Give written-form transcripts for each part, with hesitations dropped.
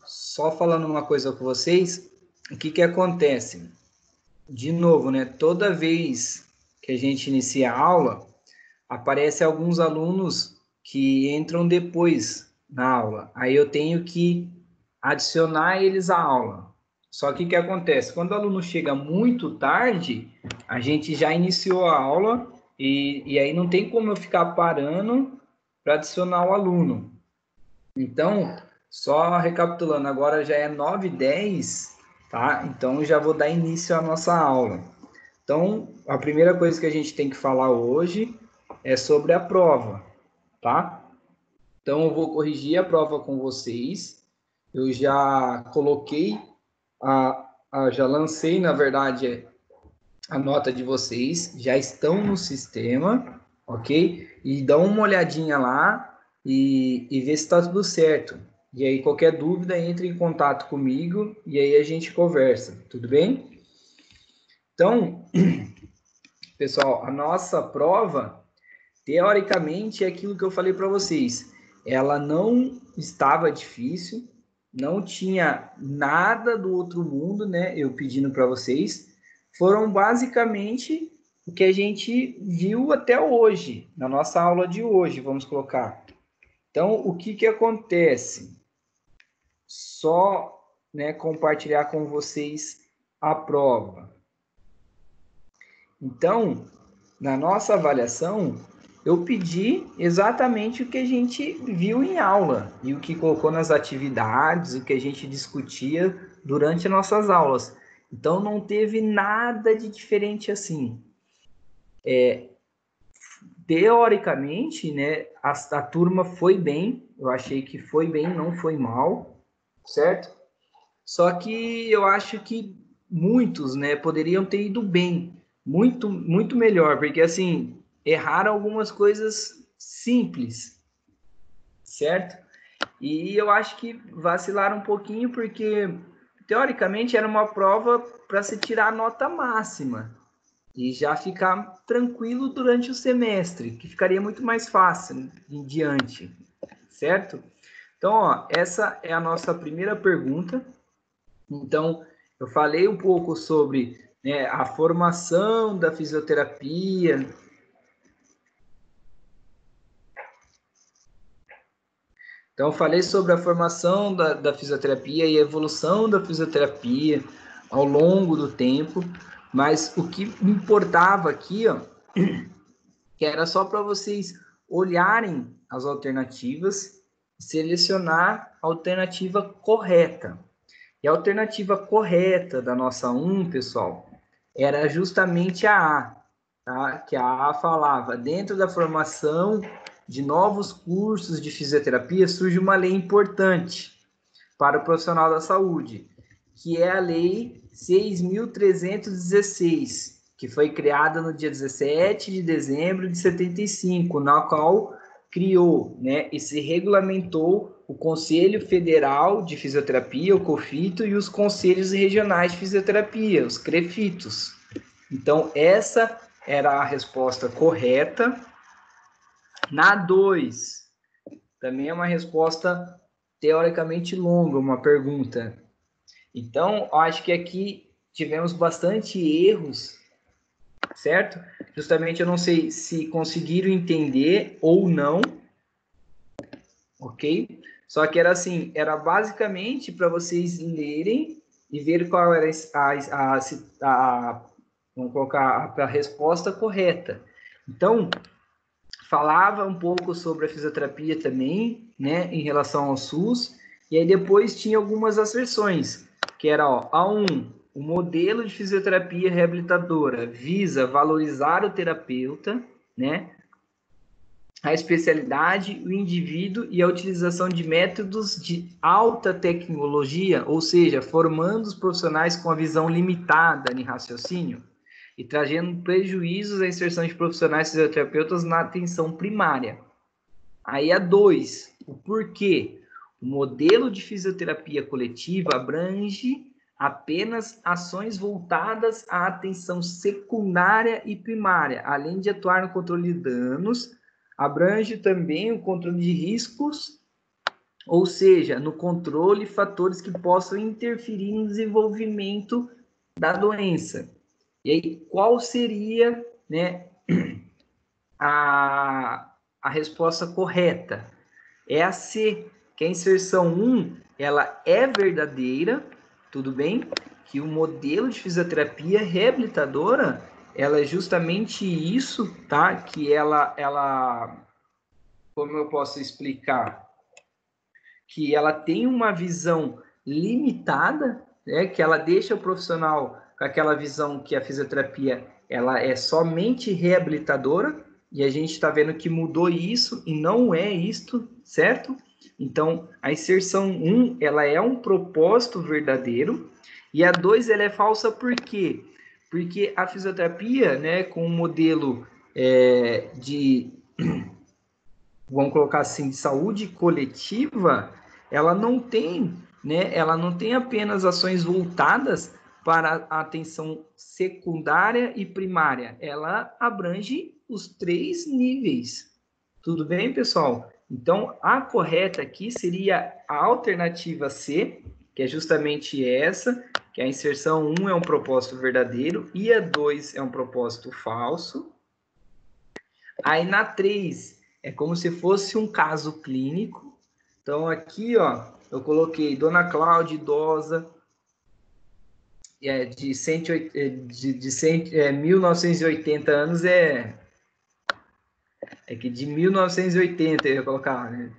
só falando uma coisa com vocês, o que que acontece? De novo, né? Toda vez que a gente inicia a aula, aparece alguns alunos que entram depois na aula. Aí eu tenho que adicionar eles à aula. Só que o que acontece? Quando o aluno chega muito tarde, a gente já iniciou a aula e aí não tem como eu ficar parando para adicionar o aluno. Então, só recapitulando, agora já é 9h10, tá? Então, já vou dar início à nossa aula. Então, a primeira coisa que a gente tem que falar hoje é sobre a prova, tá? Então, eu vou corrigir a prova com vocês. Eu já coloquei, já lancei, na verdade, a nota de vocês, já estão no sistema, ok? E dá uma olhadinha lá e vê se está tudo certo. E aí, qualquer dúvida, entre em contato comigo e aí a gente conversa, tudo bem? Então, pessoal, a nossa prova, teoricamente, é aquilo que eu falei para vocês. Ela não estava difícil, não tinha nada do outro mundo, né? Eu pedindo para vocês. Foram basicamente o que a gente viu até hoje, na nossa aula de hoje, vamos colocar. Então, o que que acontece? Só, né, compartilhar com vocês a prova. Então, na nossa avaliação, eu pedi exatamente o que a gente viu em aula e o que colocou nas atividades, o que a gente discutia durante as nossas aulas. Então, não teve nada de diferente assim. Teoricamente, né, a turma foi bem, eu achei que foi bem, não foi mal, certo? Só que eu acho que muitos, né, poderiam ter ido bem, muito melhor, porque assim, erraram algumas coisas simples, certo? E eu acho que vacilaram um pouquinho porque teoricamente era uma prova para se tirar a nota máxima e já ficar tranquilo durante o semestre, que ficaria muito mais fácil em diante, certo? Então, ó, essa é a nossa primeira pergunta. Então, eu falei um pouco sobre, né, a formação da fisioterapia. Então, eu falei sobre a formação da fisioterapia e a evolução da fisioterapia ao longo do tempo, mas o que me importava aqui, ó, que era só para vocês olharem as alternativas e selecionar a alternativa correta. E a alternativa correta da nossa 1, pessoal, era justamente a A, tá? Que a A falava, dentro da formação de novos cursos de fisioterapia, surge uma lei importante para o profissional da saúde, que é a Lei 6.316, que foi criada no dia 17 de dezembro de 75, na qual criou, né, e se regulamentou o Conselho Federal de Fisioterapia, o COFITO, e os Conselhos Regionais de Fisioterapia, os CREFITOS. Então, essa era a resposta correta. Na 2, também é uma resposta teoricamente longa, uma pergunta. Então, acho que aqui tivemos bastante erros, certo? Justamente eu não sei se conseguiram entender ou não, ok? Só que era assim, era basicamente para vocês lerem e ver qual era vamos colocar a resposta correta. Então, falava um pouco sobre a fisioterapia também, né, em relação ao SUS, e aí depois tinha algumas asserções, que era, ó, A1, o modelo de fisioterapia reabilitadora visa valorizar o terapeuta, né, a especialidade, o indivíduo e a utilização de métodos de alta tecnologia, ou seja, formando os profissionais com a visão limitada em raciocínio e trazendo prejuízos à inserção de profissionais fisioterapeutas na atenção primária. Aí a 2, o porquê. O modelo de fisioterapia coletiva abrange apenas ações voltadas à atenção secundária e primária, além de atuar no controle de danos, abrange também o controle de riscos, ou seja, no controle de fatores que possam interferir no desenvolvimento da doença. E aí, qual seria, né, a resposta correta? É a C, que a inserção 1, ela é verdadeira, tudo bem? Que o modelo de fisioterapia reabilitadora, ela é justamente isso, tá? Que ela, como eu posso explicar? Que ela tem uma visão limitada, né? Que ela deixa o profissional com aquela visão que a fisioterapia, ela é somente reabilitadora, e a gente está vendo que mudou isso e não é isto, certo? Então, a inserção 1, ela é um propósito verdadeiro, e a 2, ela é falsa por quê? Porque a fisioterapia, né, com um modelo vamos colocar assim, de saúde coletiva, ela não tem, né, ela não tem apenas ações voltadas para a atenção secundária e primária, ela abrange os 3 níveis. Tudo bem, pessoal? Então, a correta aqui seria a alternativa C, que é justamente essa, que a inserção 1 é um propósito verdadeiro e a 2 é um propósito falso. Aí na 3 é como se fosse um caso clínico. Então aqui, ó, eu coloquei Dona Cláudia, idosa, de 1980 anos, que de 1980 eu ia colocar, né?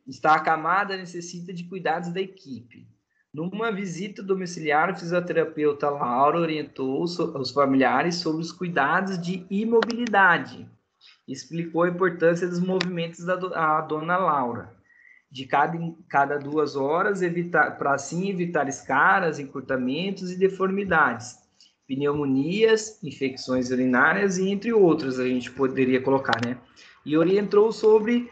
Está acamada, necessita de cuidados da equipe. Numa visita domiciliar, o fisioterapeuta Laura orientou os familiares sobre os cuidados de imobilidade. Explicou a importância dos movimentos da dona Laura. De cada 2 horas, para assim evitar escaras, encurtamentos e deformidades, pneumonias, infecções urinárias e entre outros a gente poderia colocar, né? E orientou sobre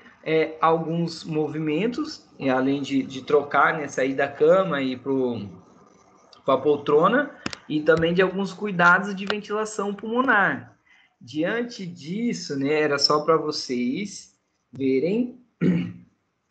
alguns movimentos, além de trocar, né, sair da cama e ir para a poltrona, e também de alguns cuidados de ventilação pulmonar. Diante disso, né, era só para vocês verem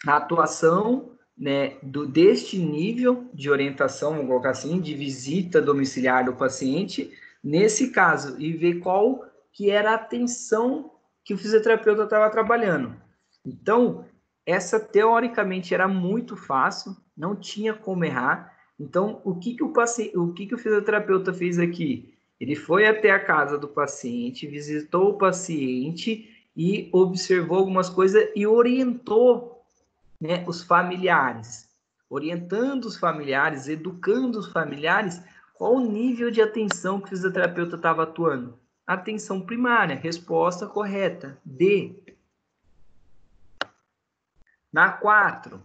a atuação, né, deste nível de orientação, vamos colocar assim, de visita domiciliar do paciente, nesse caso, e ver qual que era a atenção que o fisioterapeuta estava trabalhando. Então, essa teoricamente era muito fácil, não tinha como errar. Então, o que o fisioterapeuta fez aqui? Ele foi até a casa do paciente, visitou o paciente e observou algumas coisas e orientou, né, os familiares, orientando os familiares, educando os familiares, qual o nível de atenção que o fisioterapeuta estava atuando. Atenção primária, resposta correta, D. Na 4,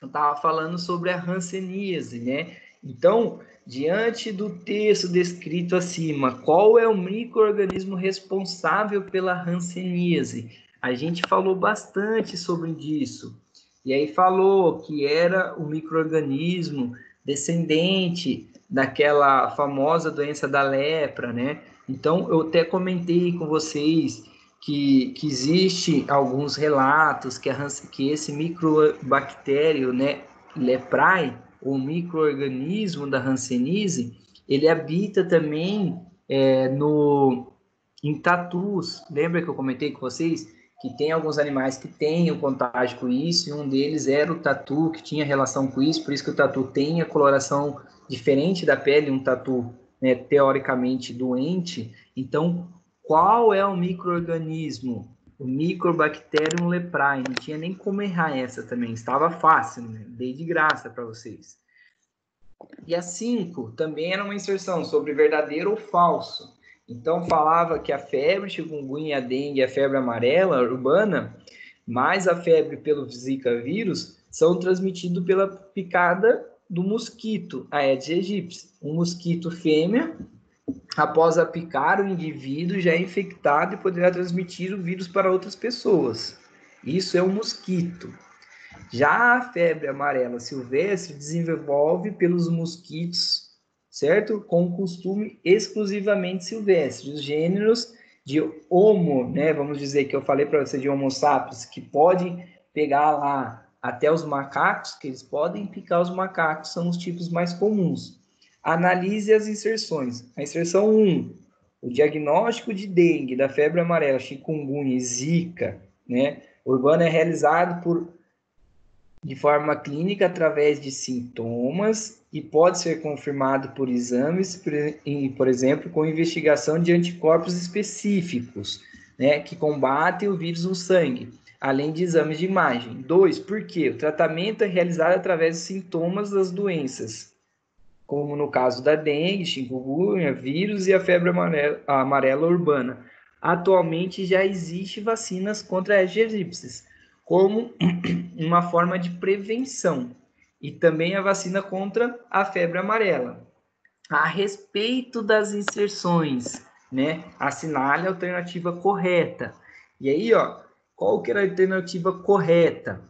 eu estava falando sobre a hanseníase, né? Então, diante do texto descrito acima, qual é o micro-organismo responsável pela hanseníase? A gente falou bastante sobre isso. E aí falou que era o micro-organismo descendente daquela famosa doença da lepra, né? Então, eu até comentei com vocês que existe alguns relatos que esse microbactério, né, leprae, o microorganismo da hanseníase, ele habita também em tatus. Lembra que eu comentei com vocês que tem alguns animais que têm o contágio com isso, e um deles era o tatu, que tinha relação com isso, por isso que o tatu tem a coloração diferente da pele, um tatu, né, teoricamente doente. Então, qual é o micro-organismo? O Microbacterium leprae. Não tinha nem como errar essa também. Estava fácil, né? Dei de graça para vocês. E a 5 também era uma inserção sobre verdadeiro ou falso. Então, falava que a febre chikungunya, a dengue e a febre amarela urbana, mais a febre pelo Zika vírus, são transmitidos pela picada do mosquito, Aedes aegypti. Um mosquito fêmea, após a picar, o indivíduo já é infectado e poderá transmitir o vírus para outras pessoas. Isso é um mosquito. Já a febre amarela silvestre desenvolve pelos mosquitos, certo? Com costume exclusivamente silvestre. Os gêneros de Homo, né? Vamos dizer que eu falei para você de Homo sapiens, que podem pegar lá até os macacos, que eles podem picar os macacos, são os tipos mais comuns. Analise as inserções. A inserção 1, o diagnóstico de dengue, da febre amarela, chikungunya e zika, né, urbana é realizado de forma clínica através de sintomas e pode ser confirmado por exames, por exemplo, com investigação de anticorpos específicos, né, que combatem o vírus no sangue, além de exames de imagem. 2, por quê? O tratamento é realizado através dos sintomas das doenças, como no caso da dengue, chikungunya, vírus e a febre amarela urbana. Atualmente já existe vacinas contra a egípcias, como uma forma de prevenção, e também a vacina contra a febre amarela. A respeito das inserções, né, assinale a alternativa correta. E aí, ó, qual que era a alternativa correta?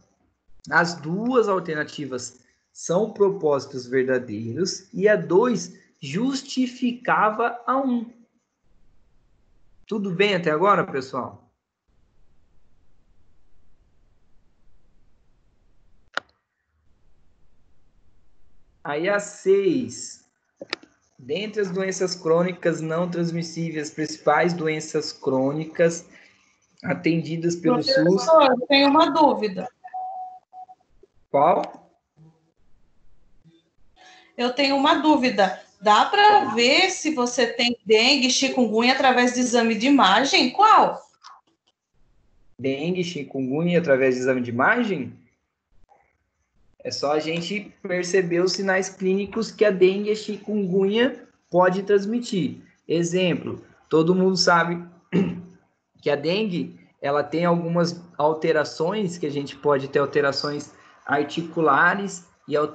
As duas alternativas são propósitos verdadeiros e a 2 justificava a 1. Tudo bem até agora, pessoal? Aí a 6. Dentre as doenças crônicas não transmissíveis, as principais doenças crônicas atendidas pelo SUS... Professor, eu tenho uma dúvida. Qual? Eu tenho uma dúvida. Dá para ver se você tem dengue, chikungunya através de exame de imagem? Qual? Dengue, chikungunya através de exame de imagem? É só a gente perceber os sinais clínicos que a dengue e a chikungunya pode transmitir. Exemplo, todo mundo sabe que a dengue, ela tem algumas alterações, que a gente pode ter alterações articulares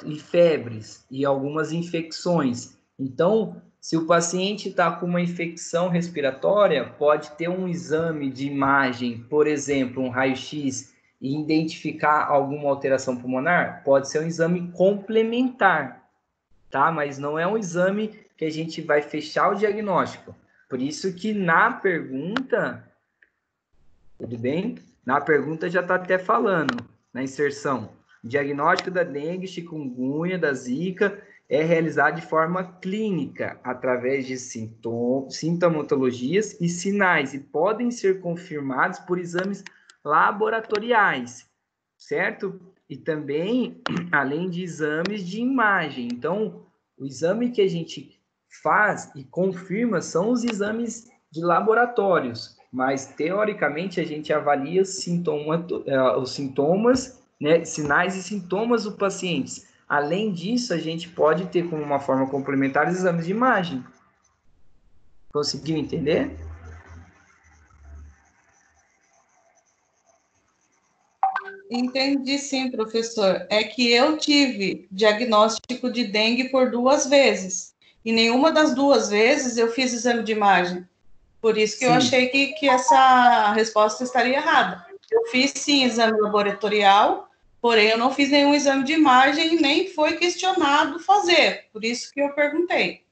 e febres, e algumas infecções. Então, se o paciente está com uma infecção respiratória, pode ter um exame de imagem, por exemplo, um raio-x, e identificar alguma alteração pulmonar, pode ser um exame complementar, tá? Mas não é um exame que a gente vai fechar o diagnóstico. Por isso que na pergunta, tudo bem? Na pergunta já está até falando, na inserção. O diagnóstico da dengue, chikungunya, da zika é realizado de forma clínica, através de sintomatologias e sinais, e podem ser confirmados por exames laboratoriais, certo? E também, além de exames de imagem. Então, o exame que a gente faz e confirma são os exames de laboratórios, mas teoricamente a gente avalia os sintomas, né, sinais e sintomas do paciente. Além disso, a gente pode ter como uma forma complementar os exames de imagem. Conseguiu entender? Entendi sim, professor. É que eu tive diagnóstico de dengue por 2 vezes. E nenhuma das 2 vezes eu fiz exame de imagem. Por isso que eu achei que essa resposta estaria errada. Eu fiz sim exame laboratorial, porém eu não fiz nenhum exame de imagem e nem foi questionado fazer. Por isso que eu perguntei.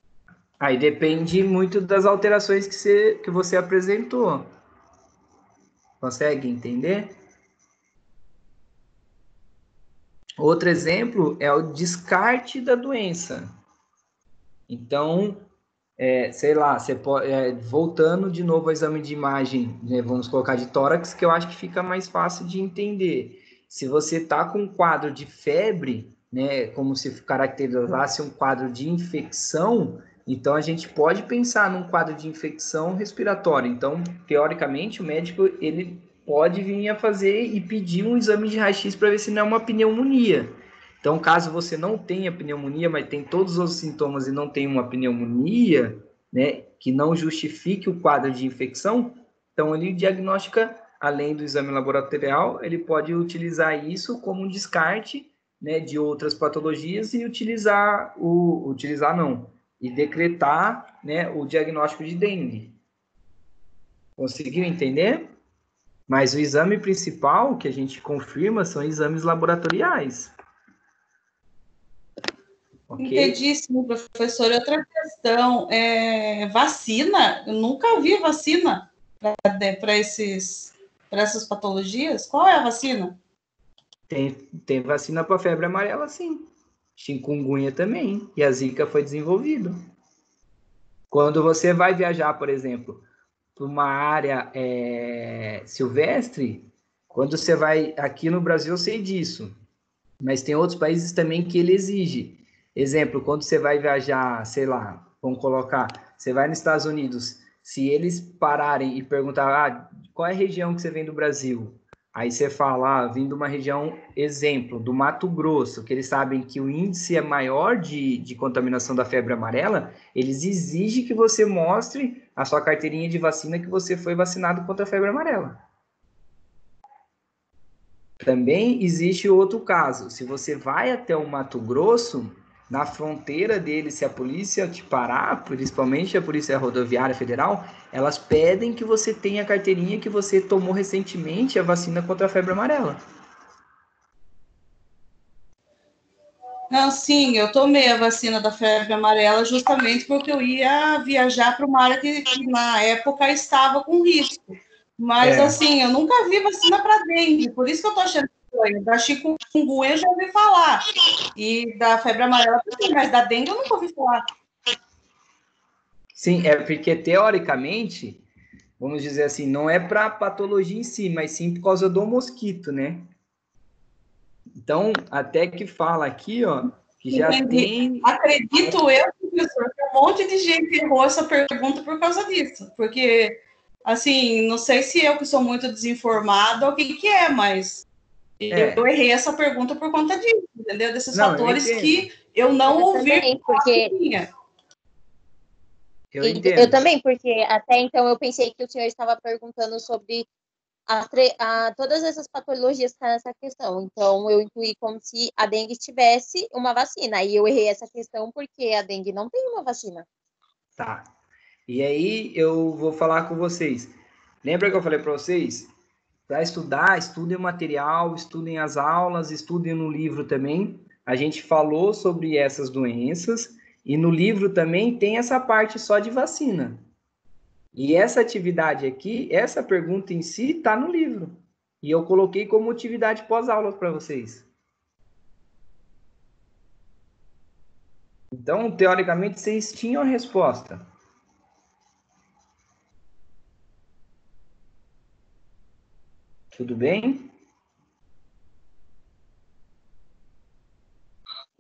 Aí depende muito das alterações que você apresentou. Consegue entender? Outro exemplo é o descarte da doença. Então, sei lá, você pode, voltando de novo ao exame de imagem, né, vamos colocar de tórax, que eu acho que fica mais fácil de entender. Se você está com um quadro de febre, né, como se caracterizasse um quadro de infecção, então a gente pode pensar num quadro de infecção respiratória. Então, teoricamente, o médico ele pode vir a fazer e pedir um exame de raio-x para ver se não é uma pneumonia. Então, caso você não tenha pneumonia, mas tem todos os sintomas e não tem uma pneumonia, né, que não justifique o quadro de infecção, então ele diagnostica, além do exame laboratorial, ele pode utilizar isso como um descarte, né, de outras patologias e e decretar, né, o diagnóstico de dengue. Conseguiu entender? Mas o exame principal que a gente confirma são exames laboratoriais. Okay. Entendi, sim, professor. Outra questão, vacina? Eu nunca vi vacina para essas patologias. Qual é a vacina? Tem vacina para febre amarela, sim. Chikungunya também. E a Zika foi desenvolvida. Quando você vai viajar, por exemplo, para uma área silvestre, quando você vai... Aqui no Brasil eu sei disso, mas tem outros países também que ele exige. Exemplo, quando você vai viajar, sei lá, vamos colocar, você vai nos Estados Unidos, se eles pararem e perguntar, qual é a região que você vem do Brasil? Aí você fala, vim de uma região, exemplo, do Mato Grosso, que eles sabem que o índice é maior de contaminação da febre amarela, eles exigem que você mostre a sua carteirinha de vacina que você foi vacinado contra a febre amarela. Também existe outro caso. Se você vai até o Mato Grosso, na fronteira dele, se a polícia te parar, principalmente a Polícia Rodoviária Federal, elas pedem que você tenha a carteirinha que você tomou recentemente a vacina contra a febre amarela. Não, sim, eu tomei a vacina da febre amarela justamente porque eu ia viajar para uma área que na época estava com risco. Mas, assim, eu nunca vi vacina para dengue, por isso que eu estou achando estranho. Da chikungunya eu já ouvi falar, e da febre amarela também, mas da dengue eu nunca ouvi falar. Sim, é porque teoricamente, vamos dizer assim, não é para patologia em si, mas sim por causa do mosquito, né? Então, até que fala aqui, ó, que já tem... Acredito eu, professor, que um monte de gente errou essa pergunta por causa disso, porque, assim, não sei se eu que sou muito desinformada ou o que é, mas eu errei essa pergunta por conta disso, entendeu? Desses fatores que eu não ouvi. Também, porque... Eu entendo. Eu também, porque até então eu pensei que o senhor estava perguntando sobre todas essas patologias que estão nessa questão. Então, eu intuí como se a dengue tivesse uma vacina. E eu errei essa questão porque a dengue não tem uma vacina. Tá. E aí eu vou falar com vocês. Lembra que eu falei para vocês? Para estudar, estudem o material, estudem as aulas, estudem no livro também. A gente falou sobre essas doenças e no livro também tem essa parte só de vacina. E essa atividade aqui, essa pergunta em si está no livro. E eu coloquei como atividade pós-aula para vocês. Então, teoricamente, vocês tinham a resposta. Tudo bem?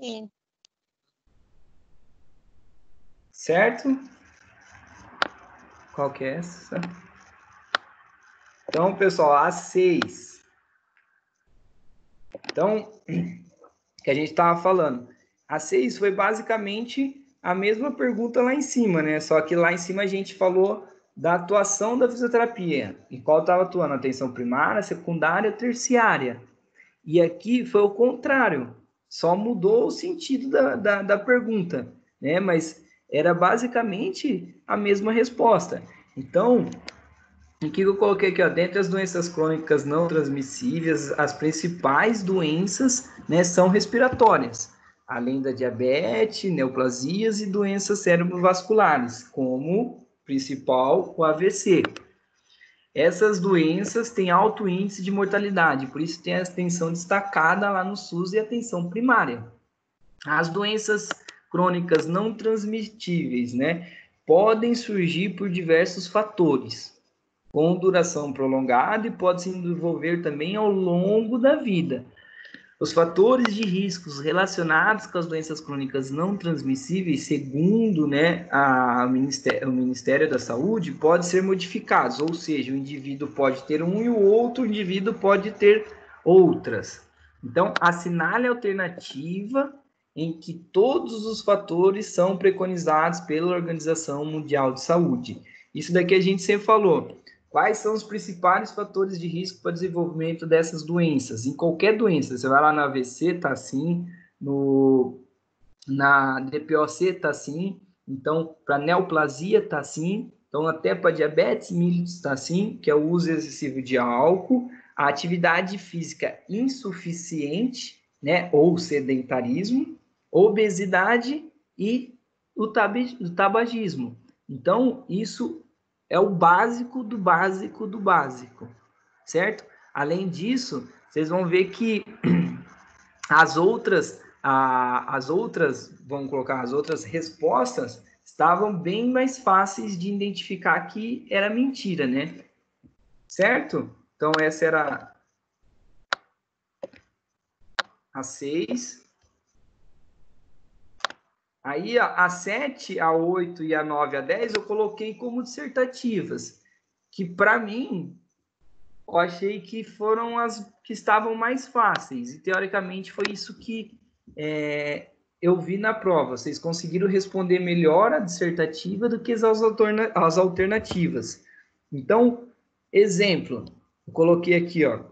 Sim. Certo? Qual que é essa? Então, pessoal, a 6. Então, que a gente estava falando. A 6 foi basicamente a mesma pergunta lá em cima, né? Só que lá em cima a gente falou da atuação da fisioterapia. E qual estava atuando? Atenção primária, secundária, terciária. E aqui foi o contrário. Só mudou o sentido da pergunta, né? Mas era basicamente a mesma resposta. Então, o que eu coloquei aqui, ó, dentre as doenças crônicas não transmissíveis, as principais doenças, né, são respiratórias, além da diabetes, neoplasias e doenças cerebrovasculares, como principal o AVC. Essas doenças têm alto índice de mortalidade, por isso tem a atenção destacada lá no SUS e atenção primária. As doenças crônicas não transmitíveis, né, podem surgir por diversos fatores, com duração prolongada e pode se desenvolver também ao longo da vida. Os fatores de riscos relacionados com as doenças crônicas não transmissíveis, segundo, né, o Ministério da Saúde, podem ser modificados, ou seja, o indivíduo pode ter um e o outro indivíduo pode ter outras. Então, assinale a alternativa em que todos os fatores são preconizados pela Organização Mundial de Saúde. Isso daqui a gente sempre falou. Quais são os principais fatores de risco para o desenvolvimento dessas doenças? Em qualquer doença, você vai lá na AVC, tá assim, na DPOC tá assim, então para neoplasia tá assim, então até para diabetes mellitus está assim, que é o uso excessivo de álcool, a atividade física insuficiente, né, ou sedentarismo, obesidade e o tabagismo. Então, isso é o básico do básico do básico, certo? Além disso, vocês vão ver que As outras, vamos colocar, as outras respostas estavam bem mais fáceis de identificar que era mentira, né? Certo? Então, essa era a 6. Aí, a 7, a 8 e a 9, a 10, eu coloquei como dissertativas, que, para mim, eu achei que foram as que estavam mais fáceis. E, teoricamente, foi isso que eu vi na prova. Vocês conseguiram responder melhor a dissertativa do que as alternativas. Então, exemplo, eu coloquei aqui, ó.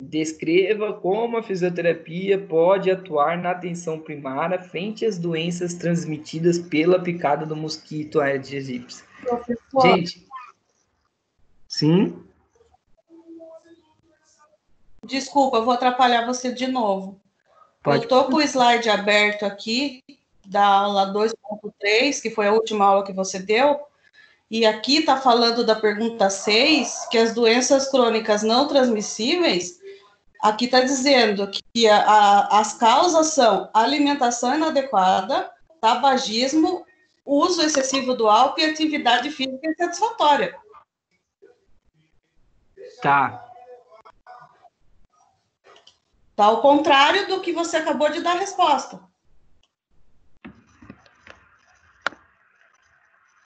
Descreva como a fisioterapia pode atuar na atenção primária frente às doenças transmitidas pela picada do mosquito Aedes aegypti. Professor, Gente, sim? desculpa, eu vou atrapalhar você de novo. Pode. Eu estou com o slide aberto aqui, da aula 2.3, que foi a última aula que você deu, e aqui está falando da pergunta 6, que as doenças crônicas não transmissíveis, aqui está dizendo que as causas são alimentação inadequada, tabagismo, uso excessivo do álcool e atividade física insatisfatória. Tá. Tá ao contrário do que você acabou de dar a resposta.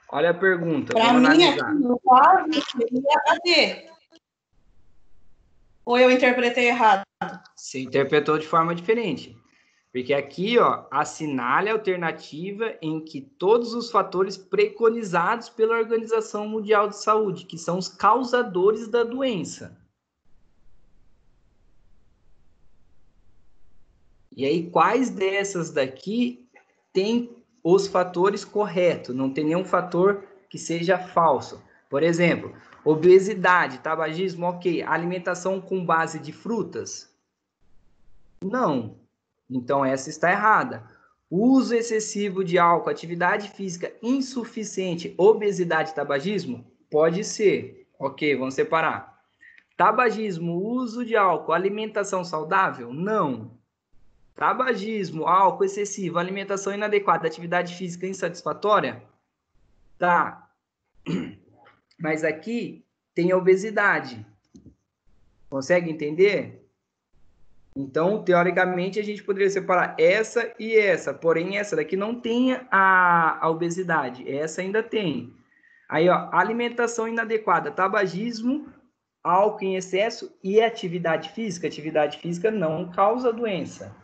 Olha a pergunta. Para mim, aqui no quadro, seria a D. Ou eu interpretei errado? Você interpretou de forma diferente. Porque aqui, ó, assinale a alternativa em que todos os fatores preconizados pela Organização Mundial de Saúde, que são os causadores da doença. E aí, quais dessas daqui tem os fatores corretos? Não tem nenhum fator que seja falso. Por exemplo, obesidade, tabagismo, ok. Alimentação com base de frutas? Não. Então, essa está errada. Uso excessivo de álcool, atividade física insuficiente, obesidade, tabagismo? Pode ser. Ok, vamos separar. Tabagismo, uso de álcool, alimentação saudável? Não. Tabagismo, álcool excessivo, alimentação inadequada, atividade física insatisfatória? Tá. Mas aqui tem a obesidade. Consegue entender? Então, teoricamente, a gente poderia separar essa e essa. Porém, essa daqui não tem a obesidade. Essa ainda tem. Aí, ó, alimentação inadequada, tabagismo, álcool em excesso e atividade física. Atividade física não causa doença.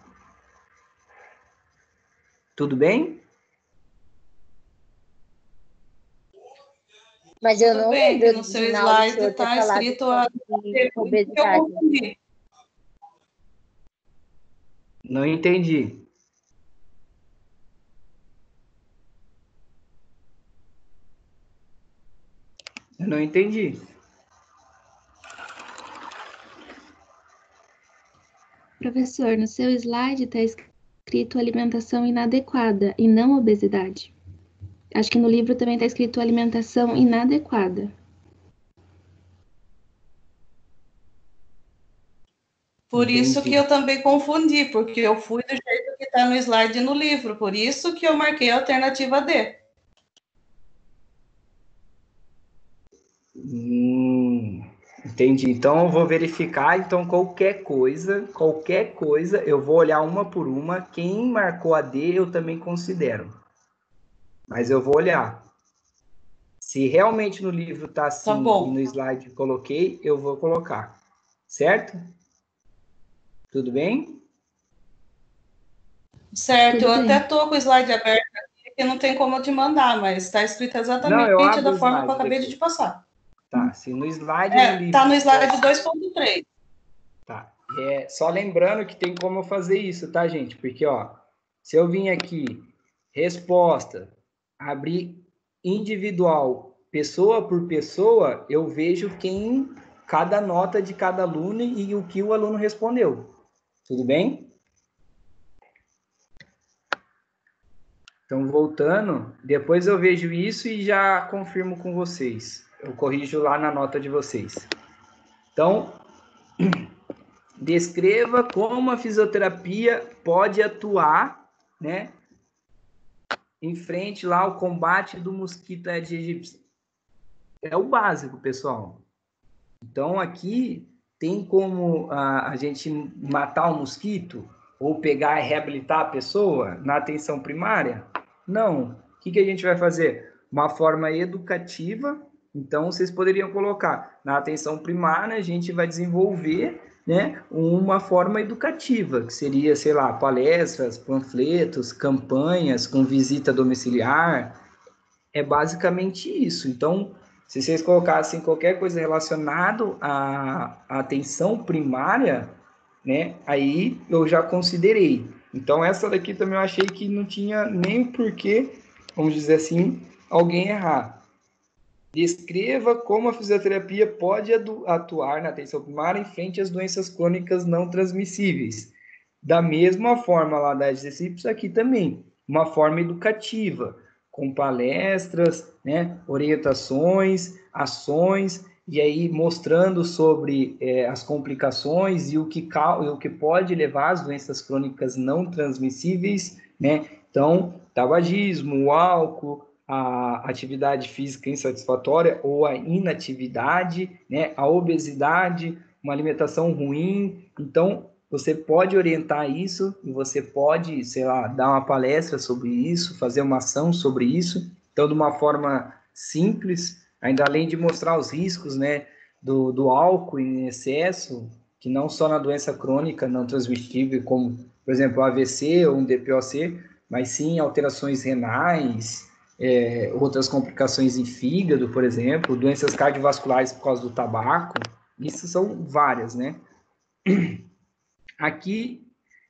Tudo bem? Mas eu não bem, lembro que no seu slide está escrito a obesidade. Não entendi. Eu não entendi. Professor, no seu slide está escrito alimentação inadequada e não obesidade. Acho que no livro também está escrito alimentação inadequada. Por isso que eu também confundi, porque eu fui do jeito que está no slide no livro. Por isso que eu marquei a alternativa D. Entendi. Então, eu vou verificar. Então, qualquer coisa, eu vou olhar uma por uma. Quem marcou a D, eu também considero. Mas eu vou olhar. Se realmente no livro está assim Tá bom. e no slide coloquei, eu vou colocar. Certo? Tudo bem? Certo, Tudo eu bem. até estou com o slide aberto aqui, que não tem como eu te mandar, mas está escrito exatamente da forma que eu acabei de te passar. Tá, se no slide no livro... Está no slide 2.3. Tá. Só lembrando que tem como eu fazer isso, tá, gente? Porque, ó, se eu vim aqui, resposta, abrir individual, pessoa por pessoa, eu vejo cada nota de cada aluno e o que o aluno respondeu. Tudo bem? Então, voltando, depois eu vejo isso e já confirmo com vocês. Eu corrijo lá na nota de vocês. Então, Descreva como a fisioterapia pode atuar, né, em frente lá ao combate do mosquito Aedes aegypti. É o básico, pessoal. Então, aqui tem como a gente matar o mosquito ou pegar e reabilitar a pessoa na atenção primária? Não. O que a gente vai fazer? Uma forma educativa. Então, vocês poderiam colocar na atenção primária, a gente vai desenvolver, né, uma forma educativa, que seria, sei lá, palestras, panfletos, campanhas com visita domiciliar. É basicamente isso. Então, se vocês colocassem qualquer coisa relacionado à atenção primária, né, aí eu já considerei. Então, essa daqui também eu achei que não tinha nem porquê, vamos dizer assim, alguém errar. Descreva como a fisioterapia pode atuar na atenção primária em frente às doenças crônicas não transmissíveis. Da mesma forma lá da Aedes aegypti, aqui também, uma forma educativa, com palestras, né, orientações, ações, e aí mostrando sobre as complicações e o que pode levar às doenças crônicas não transmissíveis, né? Então, tabagismo, o álcool, a atividade física insatisfatória ou a inatividade, né? A obesidade, uma alimentação ruim. Então, você pode orientar isso e você pode, sei lá, dar uma palestra sobre isso, fazer uma ação sobre isso. Então, de uma forma simples, ainda além de mostrar os riscos, né, do álcool em excesso, que não só na doença crônica não transmissível, como, por exemplo, AVC ou um DPOC, mas sim alterações renais, outras complicações em fígado, por exemplo, doenças cardiovasculares por causa do tabaco. Isso são várias, né? Aqui,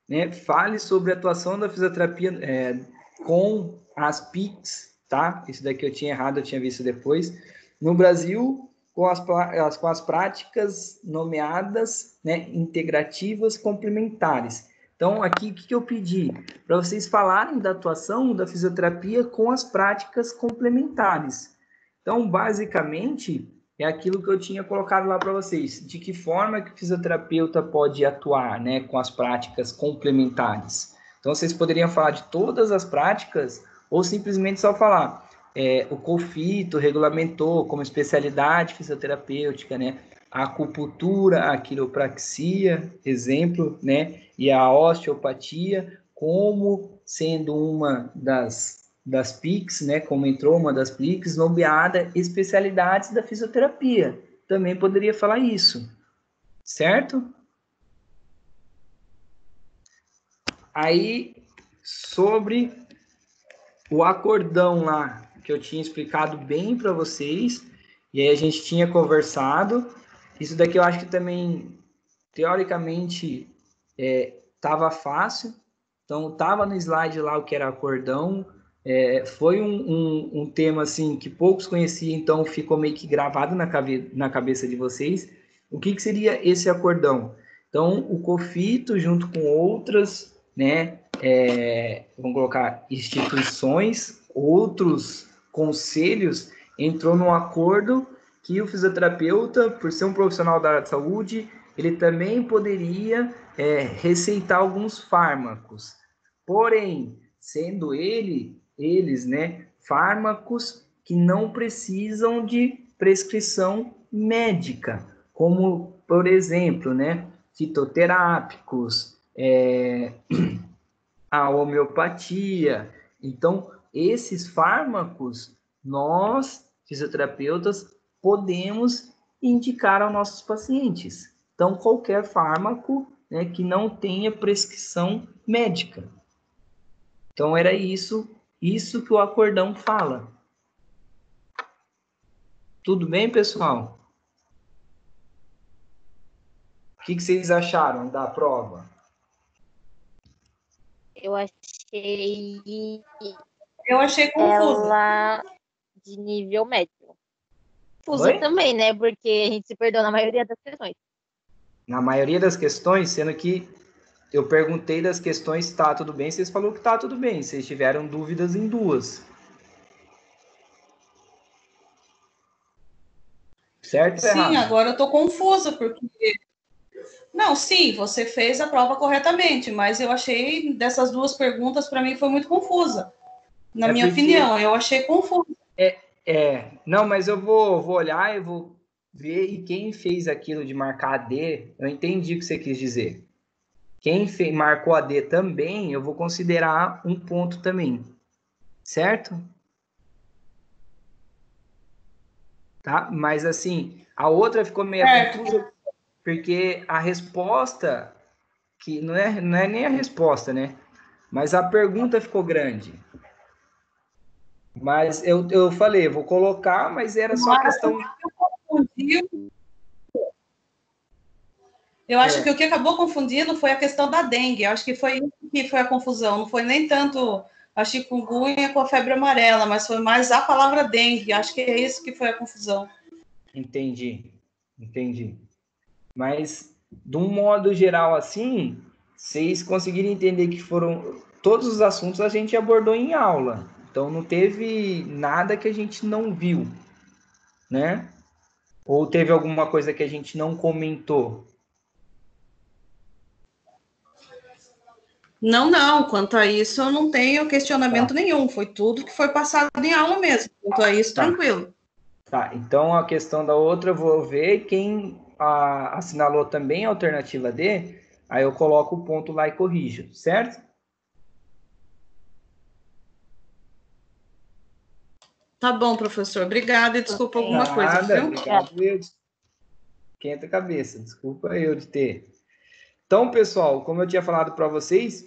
né, fale sobre a atuação da fisioterapia com as PICs, tá? Isso daqui eu tinha errado, eu tinha visto depois. No Brasil, com as práticas nomeadas, né, integrativas complementares. Então, aqui, o que eu pedi? Para vocês falarem da atuação da fisioterapia com as práticas complementares. Então, basicamente, é aquilo que eu tinha colocado lá para vocês. De que forma que o fisioterapeuta pode atuar, né, com as práticas complementares? Então, vocês poderiam falar de todas as práticas ou simplesmente só falar o COFITO regulamentou como especialidade fisioterapêutica, né, a acupuntura, a quiropraxia, exemplo, né, e a osteopatia como sendo uma das PICs, né, como entrou uma das PICs, nomeada especialidades da fisioterapia. Também poderia falar isso, certo? Aí, sobre o acordão lá, que eu tinha explicado bem para vocês, e aí a gente tinha conversado, isso daqui eu acho que também, teoricamente, estava fácil, então estava no slide lá o que era acordão, foi um tema assim que poucos conheciam, então ficou meio que gravado na cabeça de vocês. O que seria esse acordão? Então, o COFITO, junto com outras, né, vamos colocar instituições, outros conselhos, entrou num acordo que o fisioterapeuta, por ser um profissional da área de saúde, ele também poderia receitar alguns fármacos. Porém, sendo eles, né, fármacos que não precisam de prescrição médica, como, por exemplo, né, fitoterápicos, a homeopatia. Então, esses fármacos, nós, fisioterapeutas, podemos indicar aos nossos pacientes. Então, qualquer fármaco, né, que não tenha prescrição médica. Então, era isso que o acordão fala. Tudo bem, pessoal? O que vocês acharam da prova? Eu achei confusa. ela de nível médio. Confusa Oi? também, né? Porque a gente se perdeu na maioria das questões. Na maioria das questões, sendo que eu perguntei das questões se tá tudo bem, vocês falaram que tá tudo bem. Vocês tiveram dúvidas em duas. Certo ou Sim, errado? agora eu tô confusa, porque Não, sim, você fez a prova corretamente, mas eu achei dessas duas perguntas, para mim, foi muito confusa. Na minha opinião, eu achei confusa. Não, mas eu vou olhar e vou ver, e quem fez aquilo de marcar a D, eu entendi o que você quis dizer. Quem marcou a D também, eu vou considerar um ponto também, certo? Tá? Mas assim, a outra ficou meio confusa, porque a resposta, que não é nem a resposta, né? Mas a pergunta ficou grande. Mas eu falei, vou colocar, mas era só questão... Eu acho que o que acabou confundindo foi a questão da dengue. Eu acho que foi isso que foi a confusão. Não foi nem tanto a chikungunya com a febre amarela, mas foi mais a palavra dengue. Acho que é isso que foi a confusão. Entendi. Mas, de um modo geral, assim, vocês conseguiram entender que foram... Todos os assuntos a gente abordou em aula. Então, não teve nada que a gente não viu, né? Ou teve alguma coisa que a gente não comentou? Não. Quanto a isso, eu não tenho questionamento nenhum. Foi tudo que foi passado em aula mesmo. Quanto a isso, tranquilo. Tá, então a questão da outra eu vou ver quem assinalou também a alternativa D, aí eu coloco o ponto lá e corrijo, certo? Tá bom, professor. Obrigada e desculpa alguma coisa, viu? Obrigado, eu. Esquenta a cabeça, desculpa eu de ter. Então, pessoal, como eu tinha falado para vocês,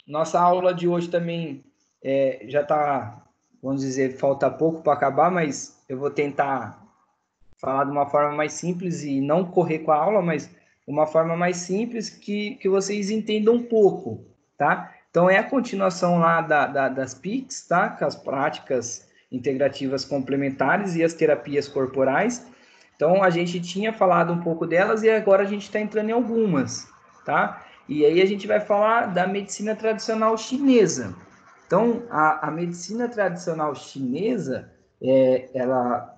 nossa aula de hoje também já está, vamos dizer, falta pouco para acabar, mas eu vou tentar falar de uma forma mais simples e não correr com a aula, mas uma forma mais simples que vocês entendam um pouco, tá? Então, é a continuação lá das PICs, tá? Com as práticas integrativas complementares e as terapias corporais. Então, a gente tinha falado um pouco delas e agora a gente está entrando em algumas, tá? E aí a gente vai falar da medicina tradicional chinesa. Então, a medicina tradicional chinesa, ela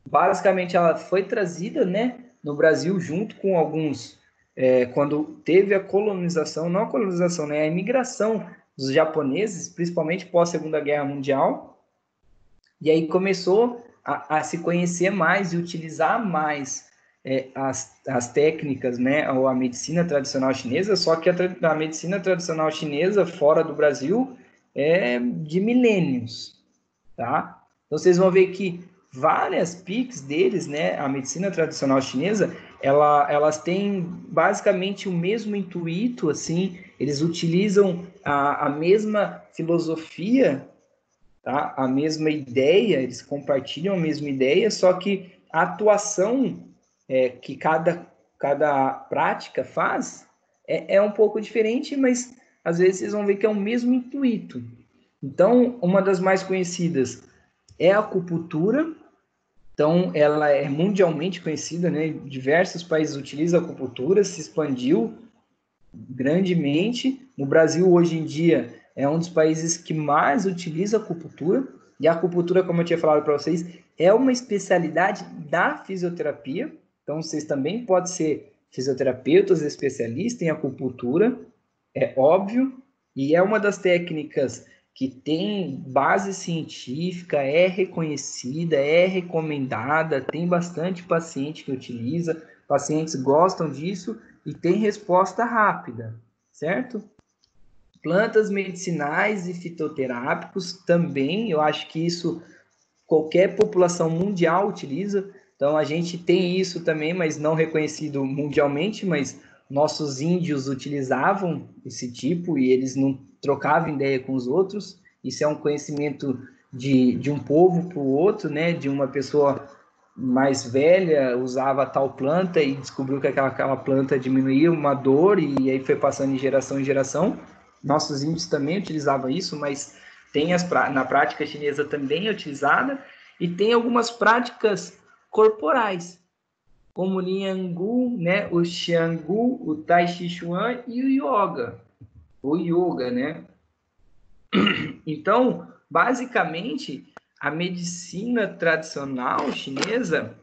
basicamente ela foi trazida, né, no Brasil junto com alguns, quando teve a colonização, não a colonização, né, a imigração dos japoneses, principalmente pós Segunda Guerra Mundial, e aí começou a se conhecer mais e utilizar mais as técnicas, né, ou a medicina tradicional chinesa, só que a medicina tradicional chinesa fora do Brasil é de milênios, tá? Então vocês vão ver que várias PICs deles, né, a medicina tradicional chinesa, elas têm basicamente o mesmo intuito, assim, eles utilizam a mesma filosofia, tá? A mesma ideia, eles compartilham a mesma ideia, só que a atuação que cada prática faz é um pouco diferente, mas às vezes vocês vão ver que é o mesmo intuito. Então, uma das mais conhecidas é a acupuntura. Então, ela é mundialmente conhecida, né? Diversos países utilizam a acupuntura, se expandiu grandemente. No Brasil, hoje em dia, é um dos países que mais utiliza a acupuntura. E a acupuntura, como eu tinha falado para vocês, é uma especialidade da fisioterapia. Então, vocês também podem ser fisioterapeutas especialistas em acupuntura, é óbvio, e é uma das técnicas que tem base científica, é reconhecida, é recomendada, tem bastante paciente que utiliza, pacientes gostam disso e tem resposta rápida, certo? Plantas medicinais e fitoterápicos também, eu acho que isso qualquer população mundial utiliza. Então, a gente tem isso também, mas não reconhecido mundialmente, mas nossos índios utilizavam esse tipo e eles não trocavam ideia com os outros. Isso é um conhecimento de um povo para o outro, né? De uma pessoa mais velha usava tal planta e descobriu que aquela planta diminuía uma dor e aí foi passando de geração em geração. Nossos índios também utilizavam isso, mas tem na prática chinesa também é utilizada, e tem algumas práticas corporais, como o Liangu, né, o Xiangu, o Tai Chi Chuan e o Yoga, né? Então, basicamente, a medicina tradicional chinesa,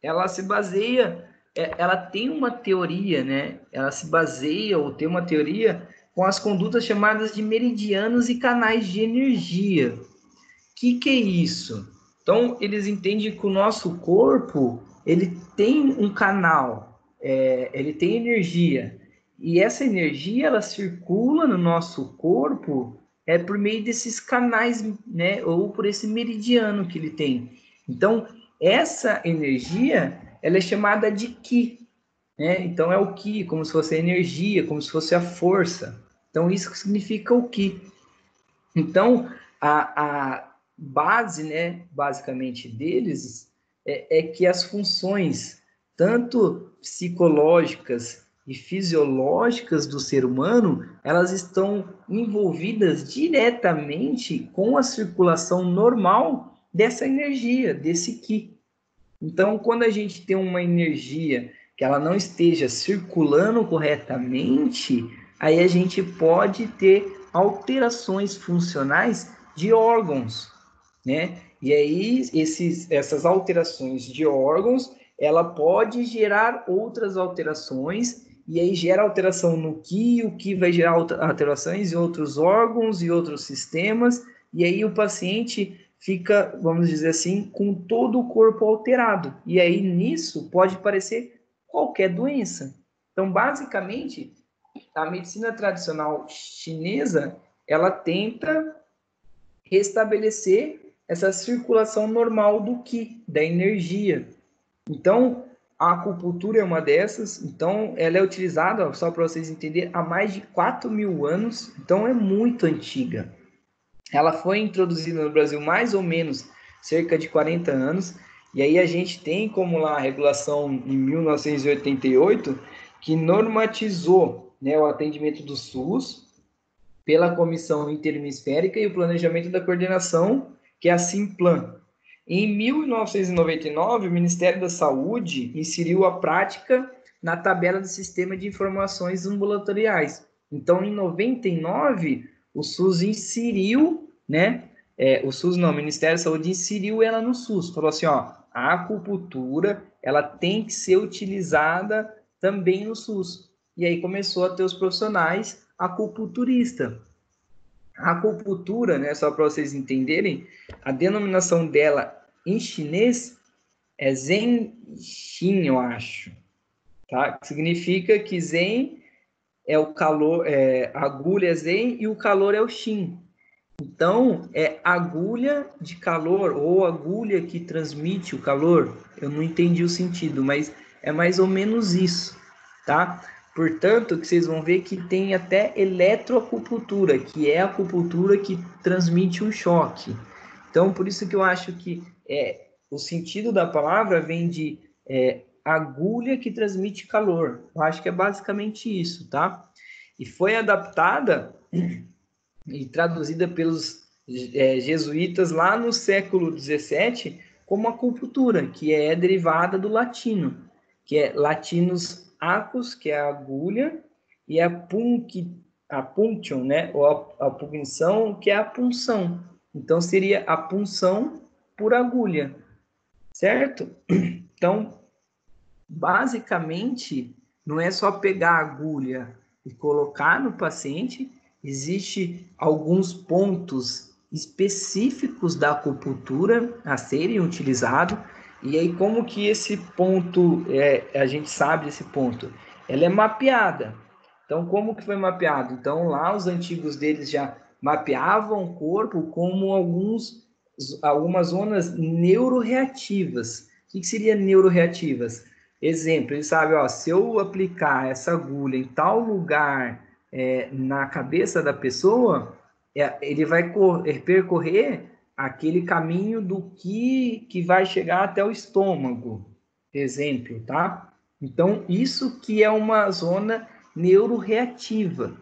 ela se baseia ela tem uma teoria, né? Ela se baseia ou tem uma teoria com as condutas chamadas de meridianos e canais de energia. O que é isso? Então, eles entendem que o nosso corpo, ele tem um canal, ele tem energia. E essa energia, ela circula no nosso corpo por meio desses canais, né? Ou por esse meridiano que ele tem. Então, essa energia, ela é chamada de Ki, né? Então, é o Ki, como se fosse a energia, como se fosse a força. Então, isso significa o Ki. Então, a base, né, basicamente deles, é que as funções, tanto psicológicas e fisiológicas do ser humano, elas estão envolvidas diretamente com a circulação normal dessa energia, desse Ki. Então, quando a gente tem uma energia que ela não esteja circulando corretamente, aí a gente pode ter alterações funcionais de órgãos, né? E aí essas alterações de órgãos, ela pode gerar outras alterações, e aí gera alteração no Ki, o Ki vai gerar alterações em outros órgãos e outros sistemas, e aí o paciente fica, vamos dizer assim, com todo o corpo alterado. E aí nisso pode parecer qualquer doença. Então, basicamente, a medicina tradicional chinesa, ela tenta restabelecer essa circulação normal do Qi, da energia. Então, a acupuntura é uma dessas. Então, ela é utilizada, só para vocês entenderem, há mais de 4.000 anos. Então, é muito antiga. Ela foi introduzida no Brasil mais ou menos cerca de 40 anos. E aí a gente tem como lá a regulação em 1988 que normatizou, né, o atendimento do SUS pela Comissão Interhemisférica e o Planejamento da Coordenação, que é a Simplan. Em 1999, o Ministério da Saúde inseriu a prática na tabela do Sistema de Informações Ambulatoriais. Então, em 99, o SUS inseriu, né? O Ministério da Saúde inseriu ela no SUS. Falou assim, ó, a acupuntura, ela tem que ser utilizada também no SUS. E aí começou a ter os profissionais acupunturista. A acupuntura, né, só para vocês entenderem, a denominação dela em chinês é Zen Xin, eu acho. Tá? Significa que Zen é o calor, a agulha é Zen e o calor é o Xin. Então, é agulha de calor ou agulha que transmite o calor. Eu não entendi o sentido, mas é mais ou menos isso, tá? Portanto, que vocês vão ver que tem até eletroacupuntura, que é a acupuntura que transmite um choque. Então, por isso que eu acho que o sentido da palavra vem de agulha que transmite calor. Eu acho que é basicamente isso, tá? E foi adaptada e traduzida pelos jesuítas lá no século XVII como acupuntura, que é derivada do latino, que é latinus acus, que é a agulha, e a punction, né, ou a punção, que é a punção. Então, seria a punção por agulha, certo? Então, basicamente, não é só pegar a agulha e colocar no paciente, existe alguns pontos específicos da acupuntura a serem utilizados. E aí, como que esse ponto, a gente sabe esse ponto? Ela é mapeada. Então, como que foi mapeado? Então, lá os antigos deles já mapeavam o corpo como algumas zonas neuroreativas. O que seria neuroreativas? Exemplo, ele sabe, ó, se eu aplicar essa agulha em tal lugar na cabeça da pessoa, ele vai percorrer aquele caminho do que vai chegar até o estômago, exemplo, tá? Então, isso que é uma zona neuroreativa.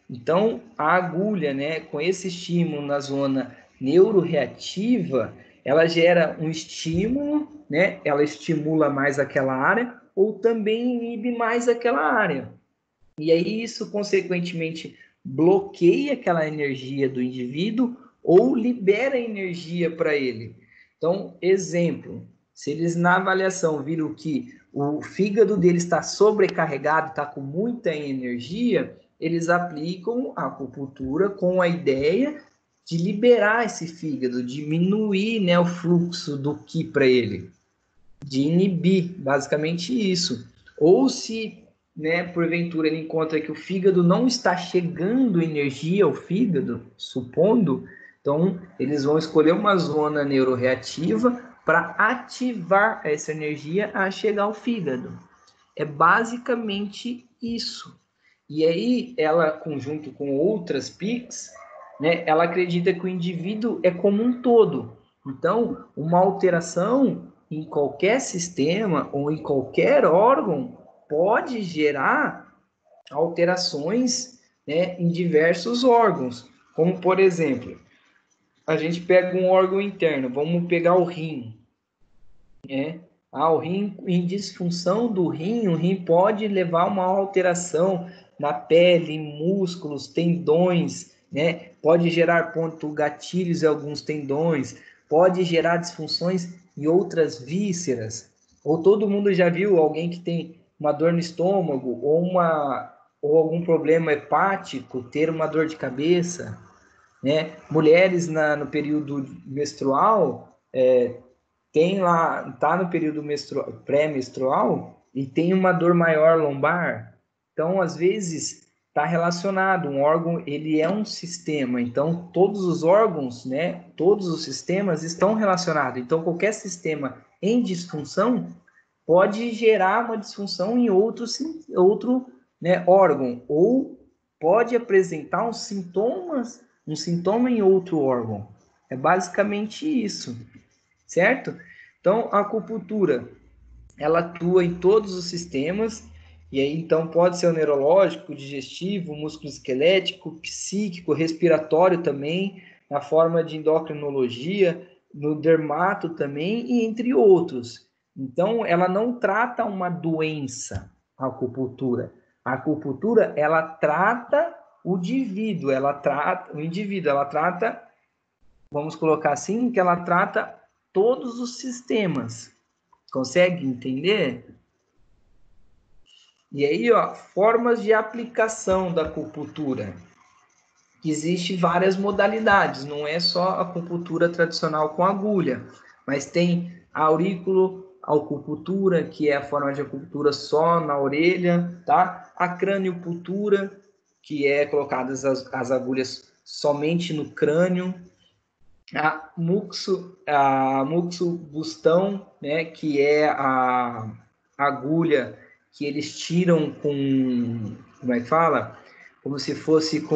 Então, a agulha, né, com esse estímulo na zona neuroreativa, ela gera um estímulo, né? Ela estimula mais aquela área ou também inibe mais aquela área. E aí isso, consequentemente, bloqueia aquela energia do indivíduo ou libera energia para ele. Então, exemplo, se eles na avaliação viram que o fígado dele está sobrecarregado, está com muita energia, eles aplicam a acupuntura com a ideia de liberar esse fígado, diminuir, né, o fluxo do Qi para ele, de inibir, basicamente isso. Ou se, né, porventura ele encontra que o fígado não está chegando energia ao fígado, supondo, então eles vão escolher uma zona neuroreativa para ativar essa energia a chegar ao fígado. É basicamente isso. E aí, ela, conjunto com outras PICs, né, ela acredita que o indivíduo é como um todo. Então, uma alteração em qualquer sistema ou em qualquer órgão pode gerar alterações, né, em diversos órgãos. Como, por exemplo, a gente pega um órgão interno, vamos pegar o rim, né? O rim, em disfunção do rim, o rim pode levar a uma alteração na pele, músculos, tendões, né? Pode gerar gatilhos em alguns tendões, pode gerar disfunções em outras vísceras. Ou todo mundo já viu alguém que tem uma dor no estômago ou algum problema hepático ter uma dor de cabeça, né? Mulheres no período menstrual tem lá, tá no período pré-menstrual e tem uma dor maior lombar. Então, às vezes, está relacionado. Um órgão, ele é um sistema. Então, todos os órgãos, né, todos os sistemas estão relacionados. Então, qualquer sistema em disfunção pode gerar uma disfunção em outro né, órgão. Ou pode apresentar um sintoma em outro órgão. É basicamente isso. Certo? Então, a acupuntura, ela atua em todos os sistemas, e aí, então, pode ser o neurológico, digestivo, musculoesquelético, psíquico, respiratório também, na forma de endocrinologia, no dermato também, e entre outros. Então, ela não trata uma doença, a acupuntura. A acupuntura, ela trata o indivíduo, ela trata, vamos colocar assim, que ela trata todos os sistemas. Consegue entender? E aí, ó, formas de aplicação da acupuntura. Existem várias modalidades, não é só a acupuntura tradicional com agulha, mas tem a auriculoacupuntura, que é a forma de acupuntura só na orelha, tá? A craniopuntura, que é colocadas as agulhas somente no crânio. A muxobustão, né, que é a agulha que eles tiram com, como é que fala? Como se fosse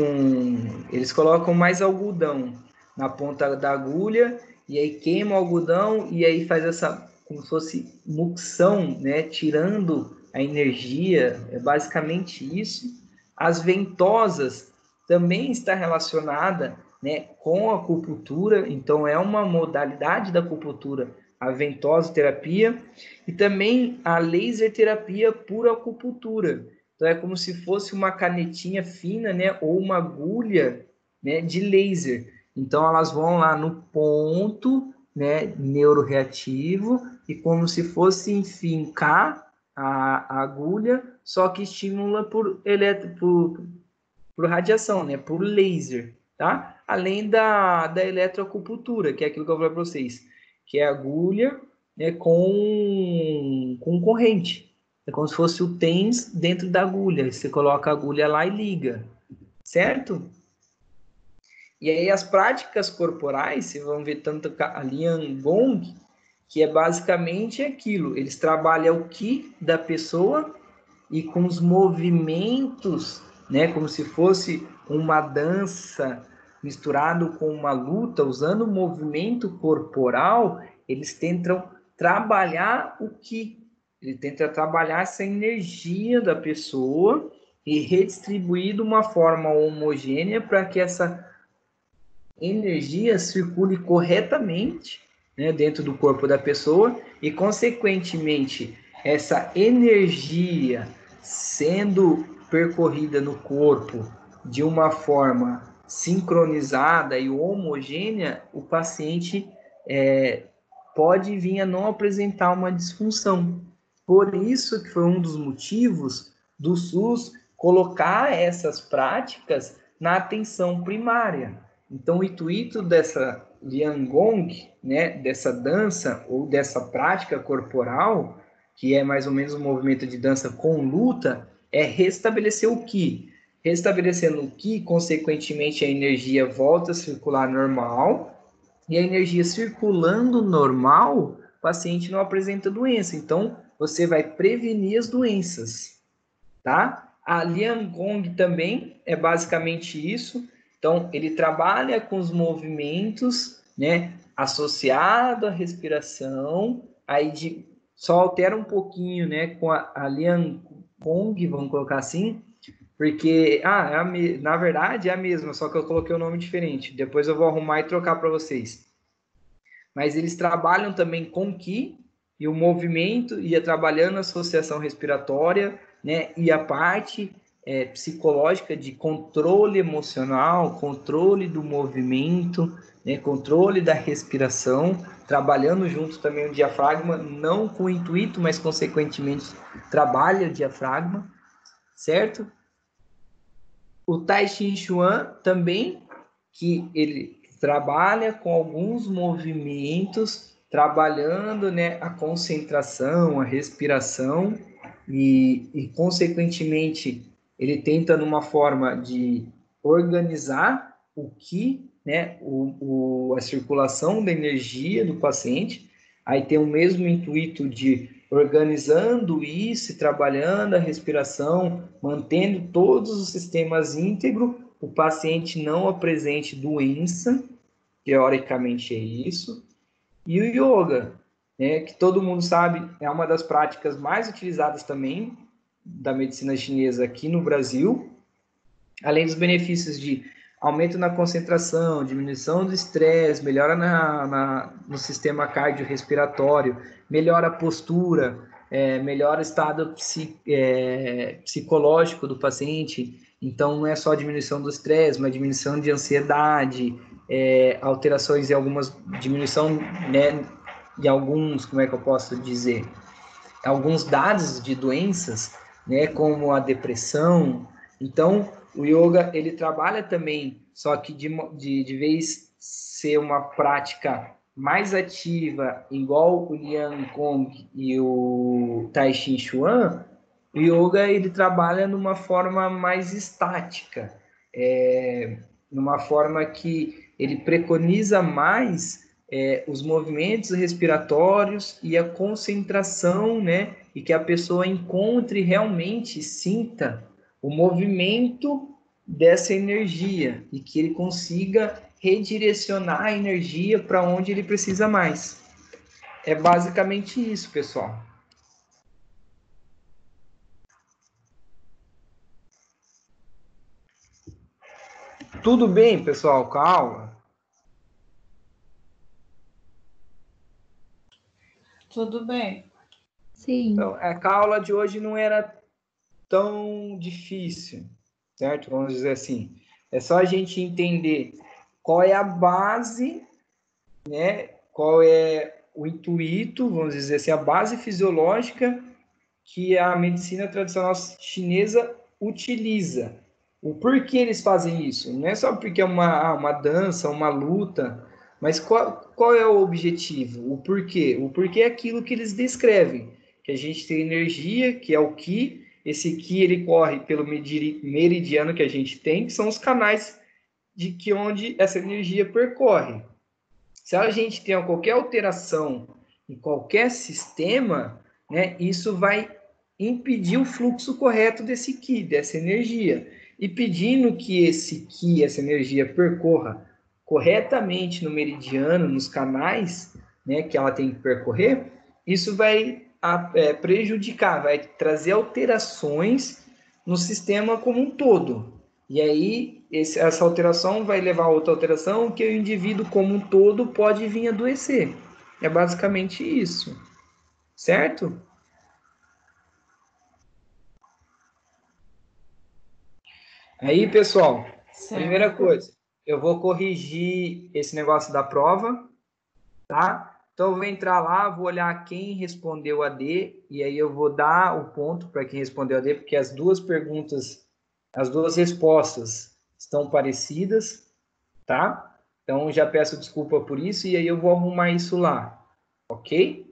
eles colocam mais algodão na ponta da agulha e aí queima o algodão e aí faz essa, como se fosse muxão, né, tirando a energia, é basicamente isso. As ventosas também está relacionada, né, com a acupuntura, então é uma modalidade da acupuntura, a ventosoterapia, e também a laser terapia por acupuntura. Então é como se fosse uma canetinha fina, né, ou uma agulha, né, de laser. Então elas vão lá no ponto, né, neuroreativo e como se fosse enfincar a agulha, só que estimula por radiação, né, por laser, tá? Além da eletroacupuntura, que é aquilo que eu falei para vocês, que é agulha, né, com corrente. É como se fosse o TENS dentro da agulha. Você coloca a agulha lá e liga, certo? E aí as práticas corporais, vocês vão ver tanto a Lian Gong, que é basicamente aquilo. Eles trabalham o Qi da pessoa e com os movimentos, né, como se fosse uma dança misturado com uma luta, usando o movimento corporal, eles tentam trabalhar o Qi. Ele tenta trabalhar essa energia da pessoa e redistribuir de uma forma homogênea para que essa energia circule corretamente, né, dentro do corpo da pessoa e, consequentemente, essa energia sendo percorrida no corpo de uma forma sincronizada e homogênea, o paciente pode vir a não apresentar uma disfunção. por isso que foi um dos motivos do SUS colocar essas práticas na atenção primária. Então, o intuito dessa Liangong, né, dessa dança ou dessa prática corporal, que é mais ou menos um movimento de dança com luta, é restabelecer o Qi. Restabelecendo o Qi, consequentemente, a energia volta a circular normal, e a energia circulando normal, o paciente não apresenta doença. Então, você vai prevenir as doenças, tá? A Liangong também é basicamente isso. Então, ele trabalha com os movimentos, né, associado à respiração, aí só altera um pouquinho, né, com a Liangong, vamos colocar assim, porque, na verdade é a mesma, só que eu coloquei um nome diferente. Depois eu vou arrumar e trocar para vocês. Mas eles trabalham também com Qi, e o movimento ia trabalhando a associação respiratória, né, e a parte psicológica de controle emocional, controle do movimento, né, controle da respiração, trabalhando junto também o diafragma, não com o intuito, mas consequentemente trabalha o diafragma, certo? O Tai Chi Chuan também, que ele trabalha com alguns movimentos, trabalhando, né, a concentração, a respiração, e consequentemente, ele tenta numa forma de organizar o Qi, né, a circulação da energia do paciente, aí tem o mesmo intuito de organizando isso, trabalhando a respiração, mantendo todos os sistemas íntegros, o paciente não apresente doença, teoricamente é isso. E o yoga, né, que todo mundo sabe, é uma das práticas mais utilizadas também da medicina chinesa aqui no Brasil, além dos benefícios de aumento na concentração, diminuição do estresse, melhora no sistema cardiorrespiratório, melhora a postura, melhora o estado psicológico do paciente. Então, não é só diminuição do estresse, mas diminuição de ansiedade, alterações em algumas, diminuição, né, de alguns, como é que eu posso dizer, alguns dados de doenças, né, como a depressão. Então, o yoga, ele trabalha também, só que de vez ser uma prática mais ativa, igual o Liang Kong e o Tai Chi Chuan, o yoga, ele trabalha numa forma mais estática, numa forma que ele preconiza mais os movimentos respiratórios e a concentração, né? E que a pessoa encontre realmente, sinta o movimento dessa energia e que ele consiga redirecionar a energia para onde ele precisa mais. É basicamente isso, pessoal. Tudo bem, pessoal, com a aula? Tudo bem. Sim. Então, a aula de hoje não era tão difícil, certo? Vamos dizer assim. É só a gente entender qual é a base, né? Qual é o intuito, vamos dizer assim, a base fisiológica que a medicina tradicional chinesa utiliza. O porquê eles fazem isso? Não é só porque é uma dança, uma luta, mas qual é o objetivo? O porquê? O porquê é aquilo que eles descrevem, que a gente tem energia, que é o Qi, esse Qi ele corre pelo meridiano que a gente tem, que são os canais de que onde essa energia percorre. Se a gente tem qualquer alteração em qualquer sistema, né, isso vai impedir o fluxo correto desse Qi, dessa energia. E pedindo que esse Qi, essa energia, percorra corretamente no meridiano, nos canais, né, que ela tem que percorrer, isso vai prejudicar, vai trazer alterações no sistema como um todo. E aí, essa alteração vai levar a outra alteração que o indivíduo como um todo pode vir a adoecer. É basicamente isso. Certo? Aí, pessoal, Certo. primeira coisa, eu vou corrigir esse negócio da prova, tá? Então, eu vou entrar lá, vou olhar quem respondeu a D, e aí eu vou dar o ponto para quem respondeu a D, porque as duas perguntas, as duas respostas estão parecidas, tá? Então, já peço desculpa por isso, e aí eu vou arrumar isso lá, ok?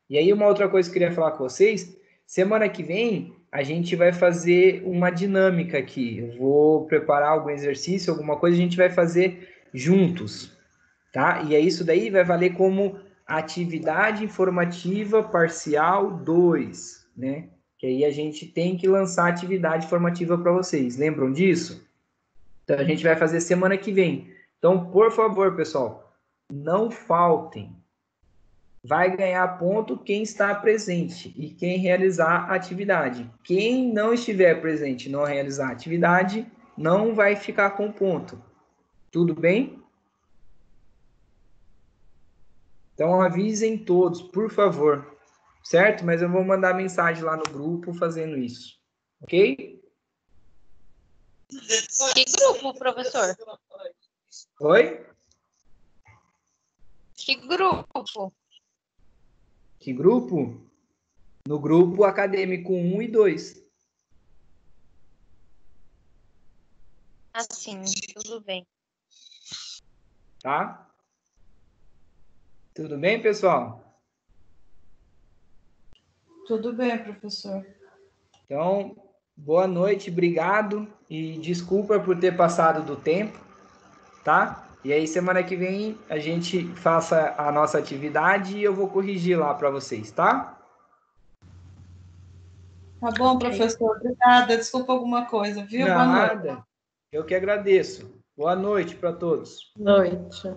E aí, uma outra coisa que eu queria falar com vocês, semana que vem, a gente vai fazer uma dinâmica aqui. Eu vou preparar algum exercício, alguma coisa, a gente vai fazer juntos, tá? E é isso daí vai valer como atividade informativa parcial 2, né? Que aí a gente tem que lançar atividade formativa para vocês. Lembram disso? Então, a gente vai fazer semana que vem. Então, por favor, pessoal, não faltem. Vai ganhar ponto quem está presente e quem realizar a atividade. Quem não estiver presente e não realizar a atividade, não vai ficar com ponto. Tudo bem? Então, avisem todos, por favor. Certo? Mas eu vou mandar mensagem lá no grupo fazendo isso. Ok? Que grupo, professor? Oi? Que grupo? Que grupo? No grupo acadêmico 1 e 2. Assim, tudo bem. Tá? Tudo bem, pessoal? Tudo bem, professor. Então, boa noite, obrigado e desculpa por ter passado do tempo, tá? E aí, semana que vem, a gente faça a nossa atividade e eu vou corrigir lá para vocês, tá? Tá bom, professor. Obrigada. Desculpa alguma coisa, viu? Boa noite. Nada. Eu que agradeço. Boa noite para todos. Noite.